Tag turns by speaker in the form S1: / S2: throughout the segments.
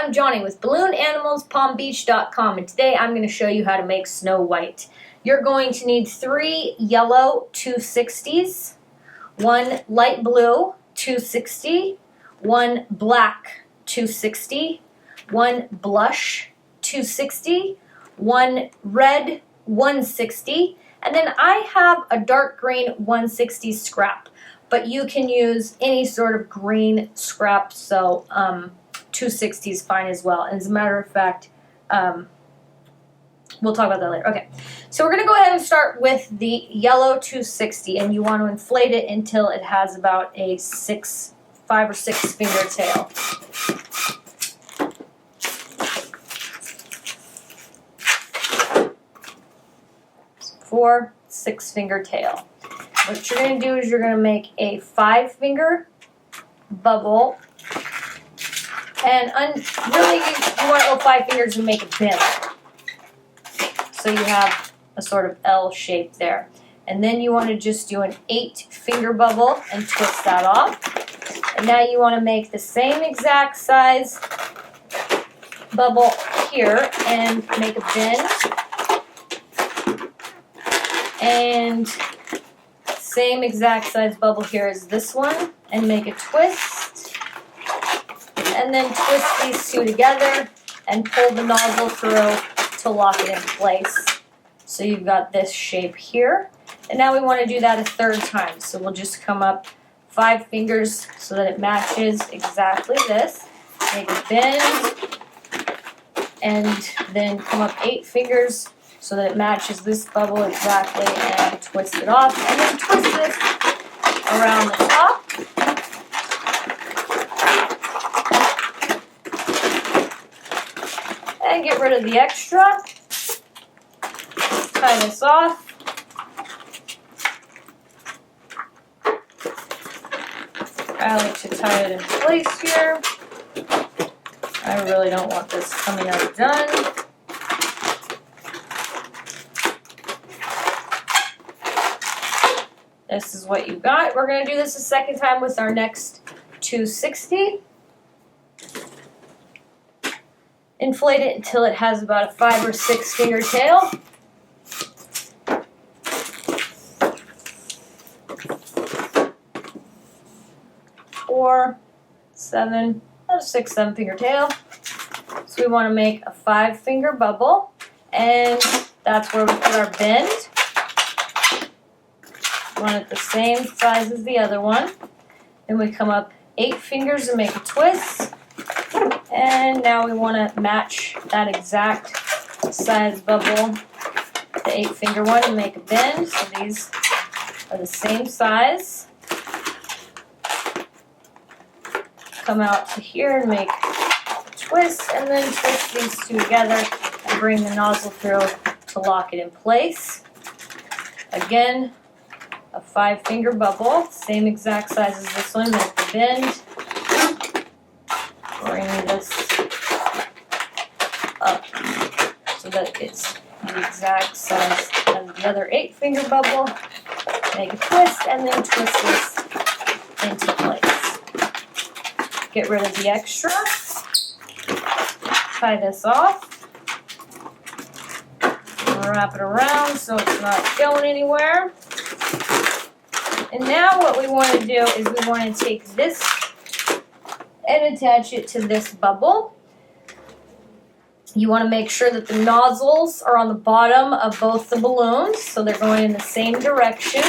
S1: I'm Johnny with BalloonAnimalsPalmBeach.com, and today I'm going to show you how to make Snow White. You're going to need 3 yellow 260s, 1 light blue 260, 1 black 260, 1 blush 260, 1 red 160, and then I have a dark green 160 scrap, but you can use any sort of green scrap, so 260 is fine as well. And as a matter of fact, we'll talk about that later. Okay, so we're going to go ahead and start with the yellow 260, and you want to inflate it until it has about a 5 or 6 finger tail. Four, 6 finger tail. What you're going to do is you're going to make a 5 finger bubble, and really you want to go 5 fingers and make a bend. So you have a sort of L shape there. And then you want to just do an 8 finger bubble and twist that off. And now you want to make the same exact size bubble here and make a bend. And same exact size bubble here as this one and make a twist. And then twist these two together and pull the nozzle through to lock it in place. So you've got this shape here. And now we want to do that a 3rd time. So we'll just come up 5 fingers so that it matches exactly this. Make a bend. And then come up 8 fingers so that it matches this bubble exactly, and twist it off. And then twist this around the top. And get rid of the extra. Tie this off. I like to tie it in place here. I really don't want this coming out done. This is what you got. We're going to do this a 2nd time with our next 260. Inflate it until it has about a 5 or 6 finger tail. Four, 7, about a 6, 7 finger tail. So we want to make a 5 finger bubble, and that's where we put our bend. Want it the same size as the other one. Then we come up 8 fingers and make a twist. And now we want to match that exact size bubble, the 8 finger one, and make a bend. So these are the same size. Come out to here and make a twist, and then twist these two together and bring the nozzle through to lock it in place. Again, a 5 finger bubble, same exact size as this one, make the bend. Bring this up so that it's the exact size as the other 8 finger bubble. Make a twist and then twist this into place. Get rid of the extra. Tie this off. Wrap it around so it's not going anywhere. And now what we want to do is we want to take this and attach it to this bubble. You want to make sure that the nozzles are on the bottom of both the balloons, so they're going in the same direction.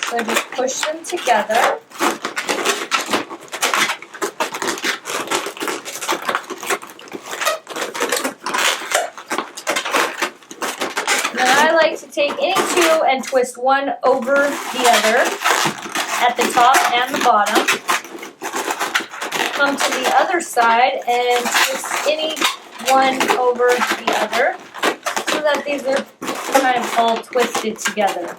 S1: So just push them together. I like to take any 2 and twist one over the other at the top and the bottom. Come to the other side and twist any one over the other so that these are kind of all twisted together.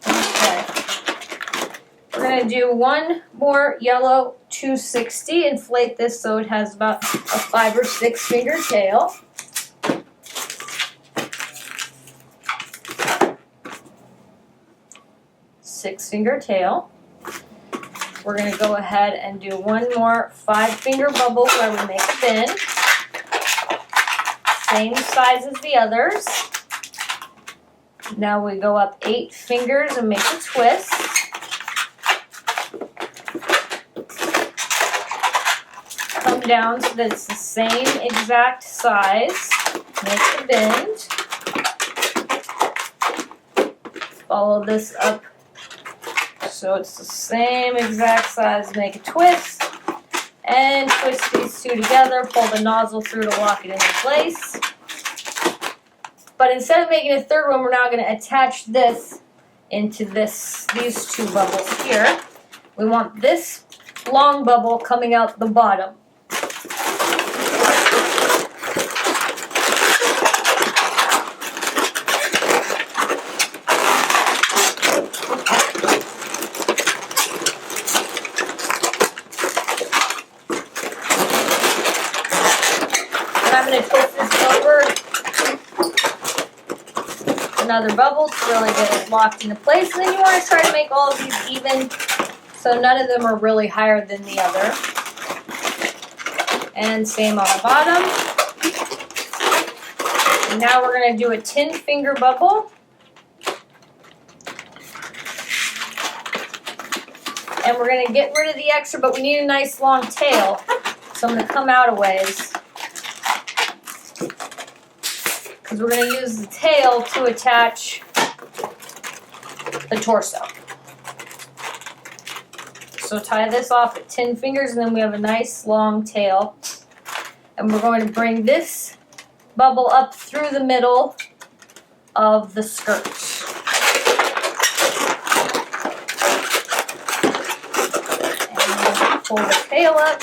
S1: Okay. We're going to do one more yellow 260. Inflate this so it has about a 5 or 6 finger tail. 6 finger tail. we're gonna go ahead and do one more 5-finger bubble where we make a bend. Same size as the others. Now we go up 8 fingers and make a twist. Come down so that it's the same exact size. Make a bend. Follow this up so it's the same exact size. Make a twist. And twist these two together. Pull the nozzle through to lock it into place. But instead of making a third one, we're now going to attach this into these two bubbles here. We want this long bubble coming out the bottom. And I'm going to twist this over another bubble to really get it locked into place. And then you want to try to make all of these even so none of them are really higher than the other. And same on the bottom. And now we're going to do a 10-finger bubble. And we're going to get rid of the extra, but we need a nice long tail. So I'm going to come out a ways. Because we're going to use the tail to attach the torso. So tie this off at 10 fingers and then we have a nice long tail. And we're going to bring this bubble up through the middle of the skirt. And pull the tail up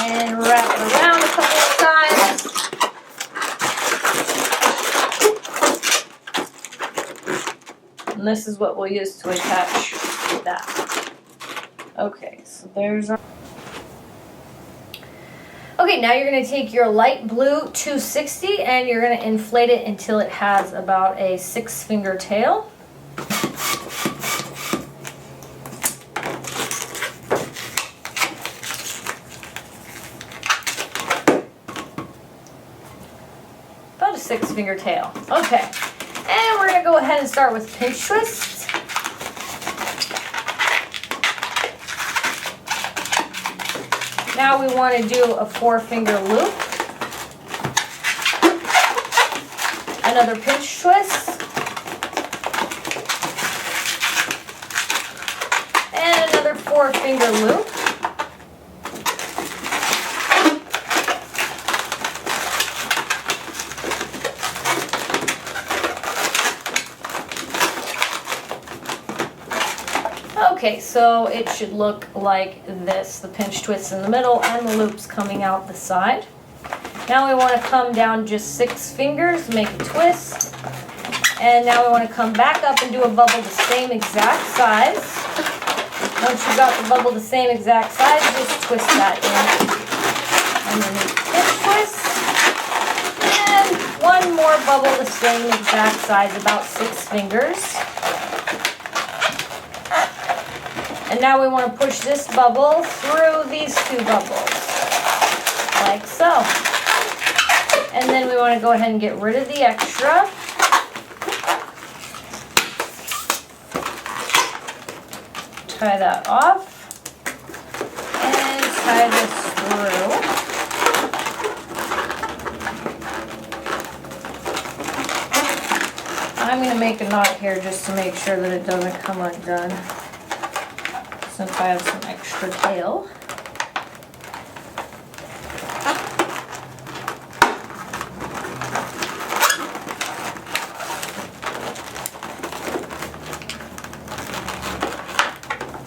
S1: and wrap it around a couple of times. And this is what we'll use to attach that. Okay, so there's our... Okay, now you're going to take your light blue 260 and you're going to inflate it until it has about a 6-finger tail. About a 6-finger tail. Okay. And we're going to go ahead and start with pinch twists. Now we want to do a 4-finger loop. Another pinch twist. And another 4-finger loop. Okay, so it should look like this, the pinch twist in the middle and the loops coming out the side. Now we want to come down just 6 fingers, make a twist, and now we want to come back up and do a bubble the same exact size. Once you've got the bubble the same exact size, just twist that in underneath the pinch twist. And one more bubble the same exact size, about 6 fingers. And now we want to push this bubble through these 2 bubbles, like so. And then we want to go ahead and get rid of the extra. Tie that off. And tie this through. I'm going to make a knot here just to make sure that it doesn't come undone, since I have some extra tail.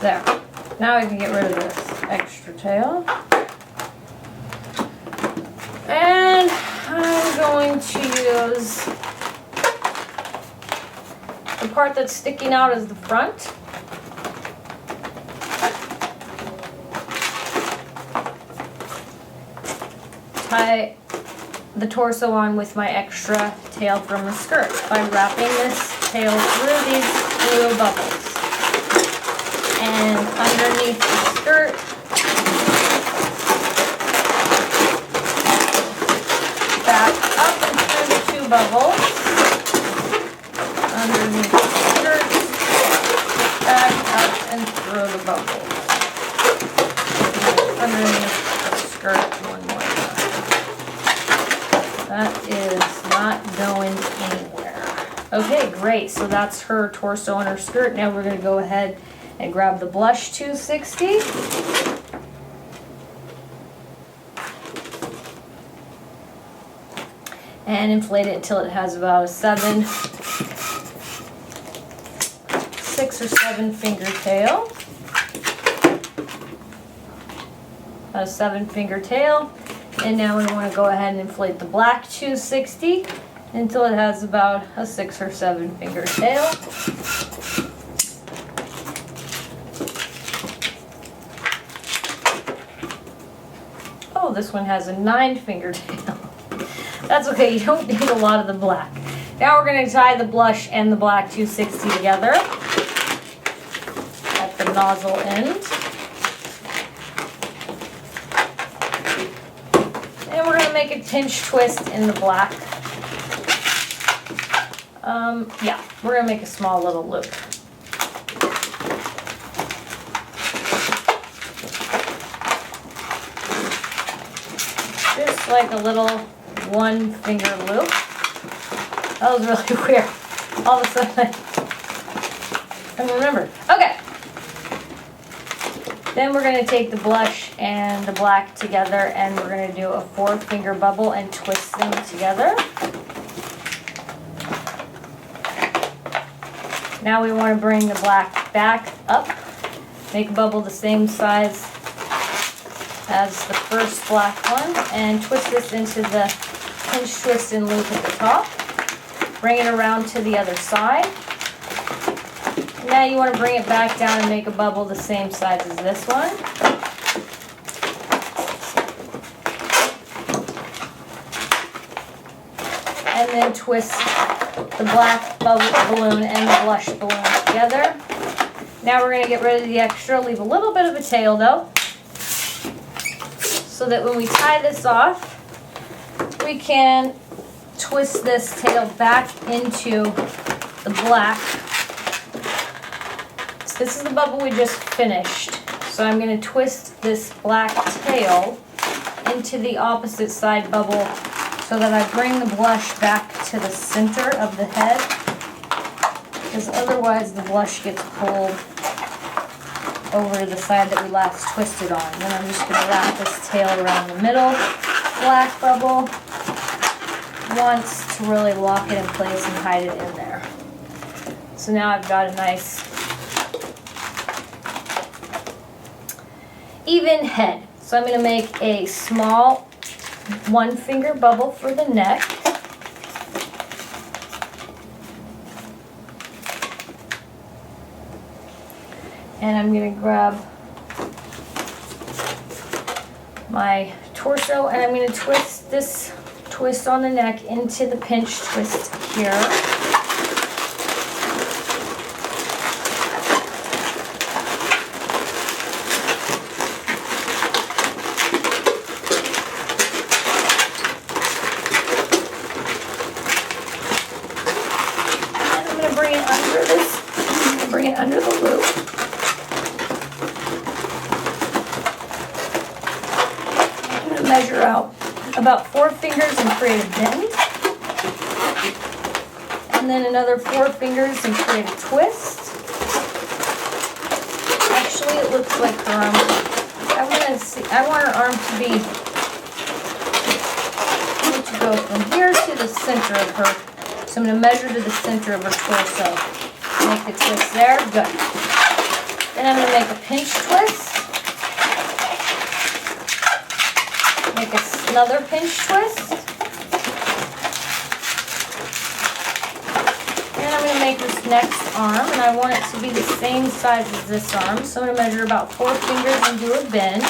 S1: There. Now we can get rid of this extra tail. And I'm going to use the part that's sticking out as the front. Tie the torso on with my extra tail from the skirt by wrapping this tail through these little bubbles. And throw the bubble underneath the skirt one more time. That is not going anywhere. Okay, great. So that's her torso and her skirt. Now we're going to go ahead and grab the blush 260. And inflate it until it has about a 6 or 7 finger tail. About a 7 finger tail. And now we want to go ahead and inflate the black 260 until it has about a 6 or 7 finger tail. Oh, this one has a 9 finger tail. That's okay, you don't need a lot of the black. Now we're going to tie the blush and the black 260 together at the nozzle end. And we're going to make a pinch twist in the black. Yeah, we're going to make a small little loop. Just like a little 1 finger loop. That was really weird. All of a sudden I remembered. Okay. Then we're going to take the blush and the black together and we're going to do a 4 finger bubble and twist them together. Now we want to bring the black back up. Make a bubble the same size as the first black one and twist this into the pinch twist and loop at the top. Bring it around to the other side. Now you want to bring it back down and make a bubble the same size as this one. And then twist the black bubble balloon and the blush balloon together. Now we're going to get rid of the extra, leave a little bit of a tail though, so that when we tie this off, we can twist this tail back into the black. So this is the bubble we just finished. So I'm going to twist this black tail into the opposite side bubble so that I bring the blush back to the center of the head, because otherwise the blush gets pulled over to the side that we last twisted on. Then I'm just going to wrap this tail around the middle black bubble once to really lock it in place and hide it in there. So now I've got a nice even head. So I'm going to make a small 1 finger bubble for the neck. And I'm going to grab my torso and I'm going to twist this twist on the neck into the pinch twist here. And I'm going to bring it under this, bring it under the loop. Measure out about 4 fingers and create a bend, and then another 4 fingers and create a twist. Actually, it looks like her arm. I want her arm to be. I need to go from here to the center of her. So I'm going to measure to the center of her torso. Make the twist there. Good. Then I'm going to make a pinch twist. Make another pinch twist. And I'm going to make this next arm, and I want it to be the same size as this arm. So I'm going to measure about 4 fingers and do a bend.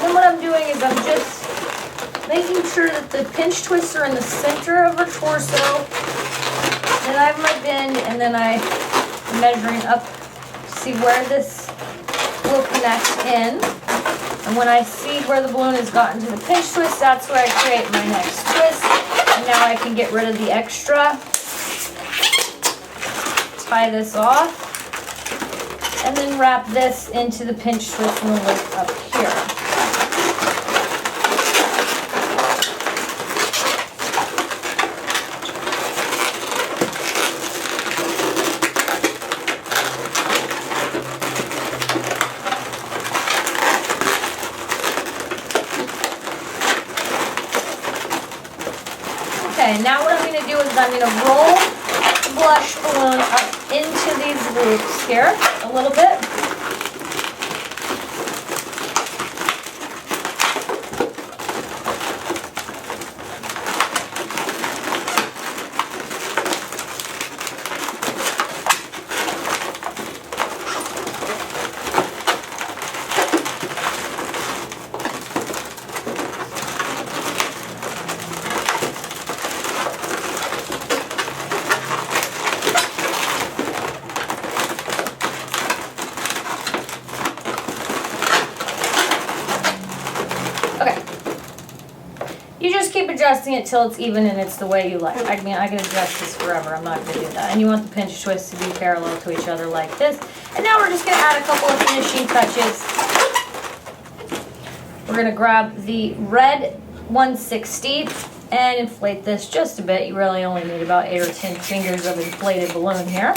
S1: Then what I'm doing is I'm just making sure that the pinch twists are in the center of her torso. Then I have my bend, and then I'm measuring up to see where this will connect in. And when I see where the balloon has gotten to the pinch twist, that's where I create my next twist. And now I can get rid of the extra tie this off. And then wrap this into the pinch twist and the loop up here. Okay, now what I'm going to do is I'm going to roll the blush balloon up into these loops here a little bit. Keep adjusting it till it's even and it's the way you like. I mean, I can adjust this forever. I'm not going to do that. And you want the pinch twist to be parallel to each other like this. And now we're just going to add a couple of finishing touches. We're going to grab the red 160 and inflate this just a bit. You really only need about 8 or 10 fingers of inflated balloon here.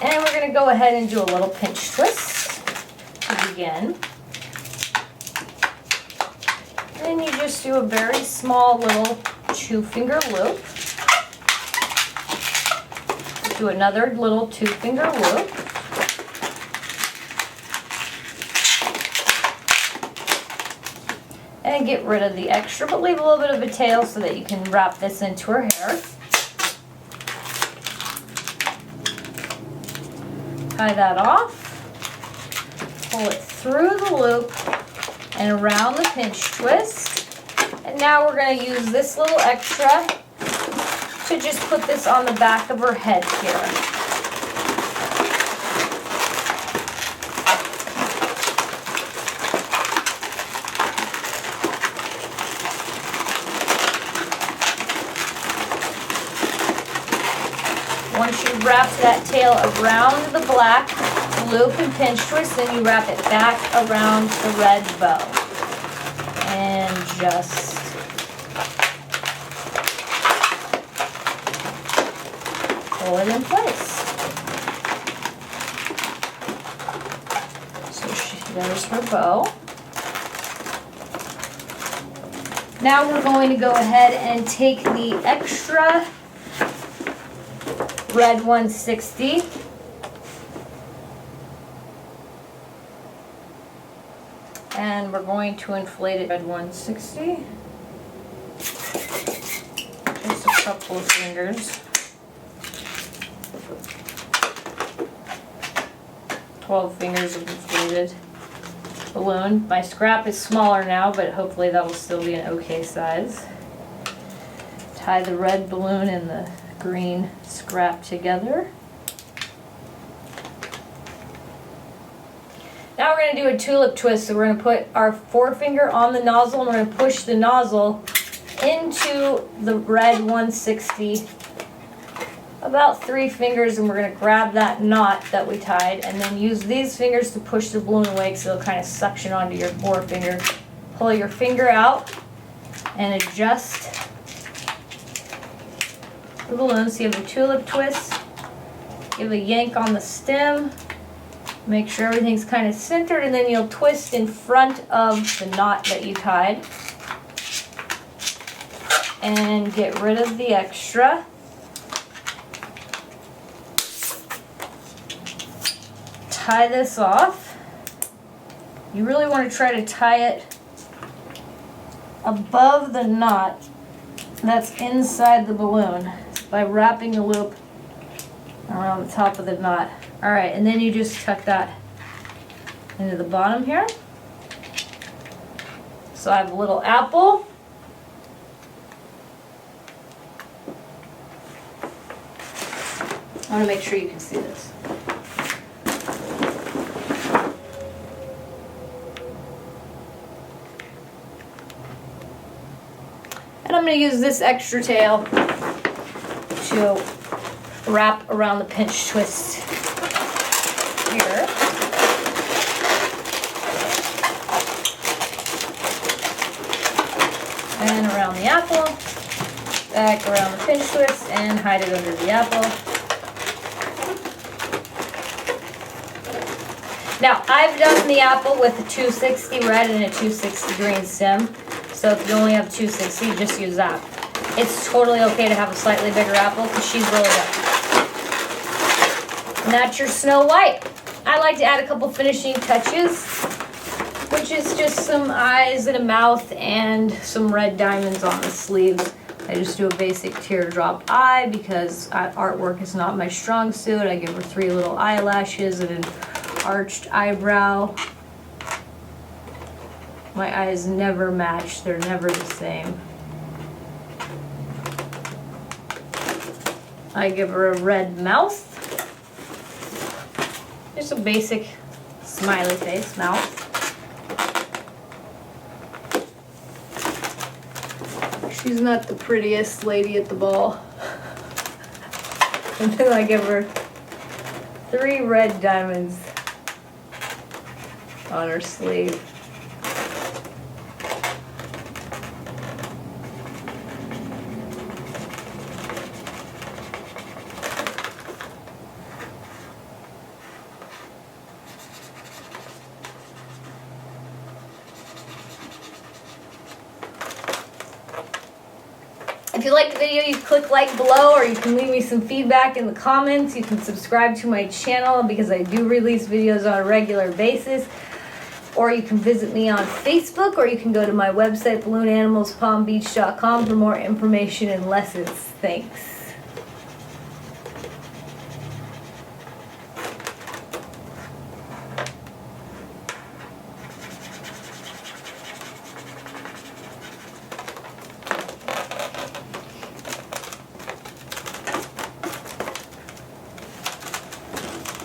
S1: And we're going to go ahead and do a little pinch twist to begin. And you just do a very small little 2-finger loop. Do another little 2-finger loop. And get rid of the extra, but leave a little bit of a tail so that you can wrap this into her hair. Tie that off. Pull it through the loop and around the pinch twist. And now we're going to use this little extra to just put this on the back of her head here. Once you wrap that tail around the black loop and pinch twist, then you wrap it back around the red bow. And just pull it in place. So there's her bow. Now we're going to go ahead and take the extra red 160 and we're going to inflate it. Red 160, just a couple of fingers, 12 fingers of inflated balloon. My scrap is smaller now, but hopefully that will still be an okay size. Tie the red balloon and the green scrap together. Now we're going to do a tulip twist. So we're going to put our forefinger on the nozzle and we're going to push the nozzle into the red 160 about 3 fingers, and we're going to grab that knot that we tied and then use these fingers to push the balloon away so it'll kind of suction onto your forefinger. Pull your finger out and adjust the balloon so you have a tulip twist. Give a yank on the stem. Make sure everything's kind of centered, and then you'll twist in front of the knot that you tied. And get rid of the extra. Tie this off. You really want to try to tie it above the knot that's inside the balloon by wrapping a loop around the top of the knot. Alright, and then you just tuck that into the bottom here. So I have a little apple. I want to make sure you can see this. And I'm going to use this extra tail to wrap around the pinch twist here. And around the apple, back around the pinch twist, and hide it under the apple. Now, I've done the apple with a 260 red and a 260 green stem. So if you only have 260, just use that. It's totally okay to have a slightly bigger apple because she's really good. And that's your Snow White. I like to add a couple finishing touches, which is just some eyes and a mouth and some red diamonds on the sleeves. I just do a basic teardrop eye because artwork is not my strong suit. I give her 3 little eyelashes and an arched eyebrow. My eyes never match, they're never the same. I give her a red mouth. Just a basic smiley face mouth. She's not the prettiest lady at the ball. And then I give her 3 red diamonds on her sleeve. If you like the video, you click like below, or you can leave me some feedback in the comments. You can subscribe to my channel because I do release videos on a regular basis. Or you can visit me on Facebook, or you can go to my website, balloonanimalspalmbeach.com, for more information and lessons. Thanks.